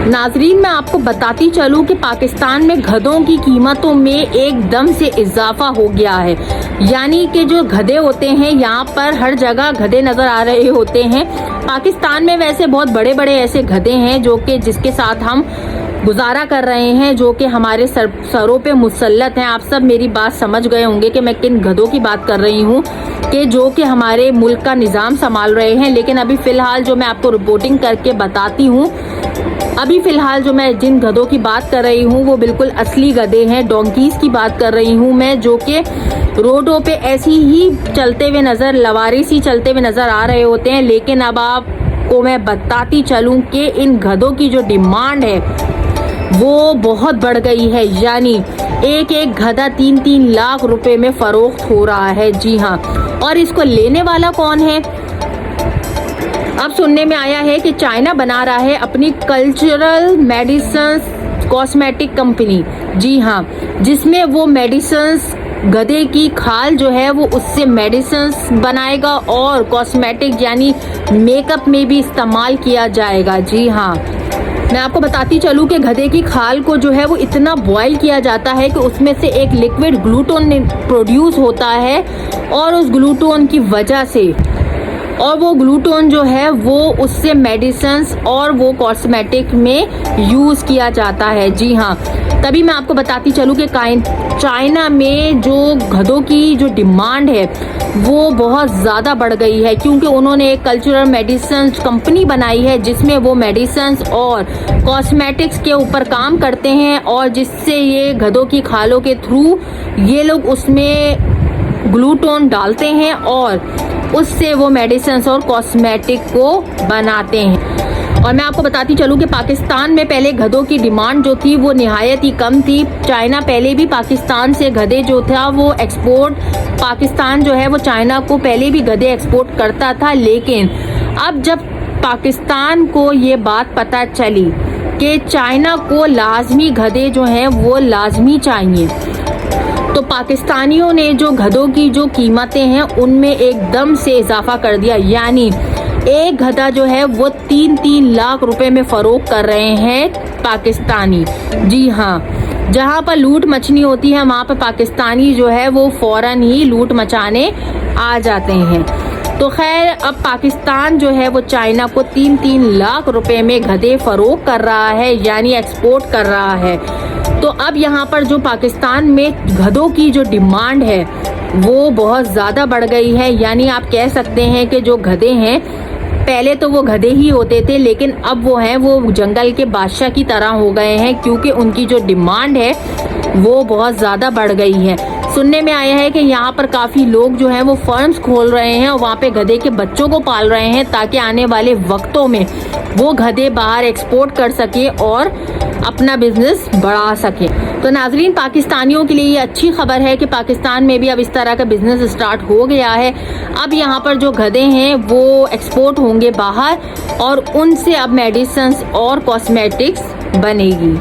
नाजरीन, मैं आपको बताती चलूं कि पाकिस्तान में गधों की कीमतों में एकदम से इजाफा हो गया है। यानी कि जो गधे होते हैं, यहाँ पर हर जगह गधे नज़र आ रहे होते हैं। पाकिस्तान में वैसे बहुत बड़े बड़े ऐसे गधे हैं जो कि जिसके साथ हम गुजारा कर रहे हैं, जो कि हमारे सरों पे मुसल्लत हैं। आप सब मेरी बात समझ गए होंगे कि मैं किन गधों की बात कर रही हूँ, कि जो कि हमारे मुल्क का निज़ाम संभाल रहे हैं। लेकिन अभी फ़िलहाल जो मैं आपको रिपोर्टिंग करके बताती हूँ, अभी फ़िलहाल जो मैं जिन गधों की बात कर रही हूँ वो बिल्कुल असली गधे हैं। डोंकीज़ की बात कर रही हूँ मैं, जो कि रोडों पे ऐसी ही चलते हुए लवारिस ही चलते हुए नज़र आ रहे होते हैं। लेकिन अब आपको मैं बताती चलूँ कि इन गधों की जो डिमांड है वो बहुत बढ़ गई है। यानी एक एक गधा 3-3 लाख रुपए में फ़रोख्त हो रहा है। जी हाँ, और इसको लेने वाला कौन है? अब सुनने में आया है कि चाइना बना रहा है अपनी कल्चरल मेडिसिन कॉस्मेटिक कंपनी। जी हाँ, जिसमें वो मेडिसिन्स, गधे की खाल जो है वो उससे मेडिसिन्स बनाएगा और कॉस्मेटिक यानी मेकअप में भी इस्तेमाल किया जाएगा। जी हाँ, मैं आपको बताती चलूँ कि गधे की खाल को जो है वो इतना बॉयल किया जाता है कि उसमें से एक लिक्विड ग्लूटोन प्रोड्यूस होता है, और उस ग्लूटोन की वजह से, और वो ग्लूटोन जो है वो उससे मेडिसिन्स और वो कॉस्मेटिक में यूज़ किया जाता है। जी हाँ, तभी मैं आपको बताती चलूँ कि चाइना में जो गधों की जो डिमांड है वो बहुत ज़्यादा बढ़ गई है, क्योंकि उन्होंने एक कल्चरल मेडिसिन कंपनी बनाई है जिसमें वो मेडिसिन्स और कॉस्मेटिक्स के ऊपर काम करते हैं, और जिससे ये गधों की खालों के थ्रू ये लोग उसमें ग्लूटोन डालते हैं और उससे वो मेडिसिन्स और कॉस्मेटिक को बनाते हैं। और मैं आपको बताती चलूँ कि पाकिस्तान में पहले गधों की डिमांड जो थी वो निहायत ही कम थी। चाइना पहले भी पाकिस्तान से गधे जो था वो एक्सपोर्ट, पाकिस्तान जो है वो चाइना को पहले भी गधे एक्सपोर्ट करता था। लेकिन अब जब पाकिस्तान को ये बात पता चली कि चाइना को लाजमी गधे जो हैं वो लाजमी चाहिए, तो पाकिस्तानियों ने जो गधों की जो कीमतें हैं उनमें एकदम से इजाफा कर दिया। यानी एक गधा जो है वो 3-3 लाख रुपए में फ़रोख्त कर रहे हैं पाकिस्तानी। जी हाँ, जहाँ पर लूट मचनी होती है वहाँ पर पाकिस्तानी जो है वो फ़ौरन ही लूट मचाने आ जाते हैं। तो खैर, अब पाकिस्तान जो है वो चाइना को 3-3 लाख रुपए में गधे फ़रोख्त कर रहा है, यानी एक्सपोर्ट कर रहा है। तो अब यहाँ पर जो पाकिस्तान में गधों की जो डिमांड है वो बहुत ज़्यादा बढ़ गई है। यानी आप कह सकते हैं कि जो गधे हैं, पहले तो वो गधे ही होते थे, लेकिन अब वो हैं वो जंगल के बादशाह की तरह हो गए हैं, क्योंकि उनकी जो डिमांड है वो बहुत ज़्यादा बढ़ गई है। सुनने में आया है कि यहाँ पर काफ़ी लोग जो हैं वो फर्म्स खोल रहे हैं और वहाँ पे गधे के बच्चों को पाल रहे हैं, ताकि आने वाले वक्तों में वो गधे बाहर एक्सपोर्ट कर सके और अपना बिजनेस बढ़ा सके। तो नाजरीन, पाकिस्तानियों के लिए ये अच्छी खबर है कि पाकिस्तान में भी अब इस तरह का बिजनेस स्टार्ट हो गया है। अब यहाँ पर जो गधे हैं वो एक्सपोर्ट होंगे बाहर, और उनसे अब मेडिसिन्स और कॉस्मेटिक्स बनेगी।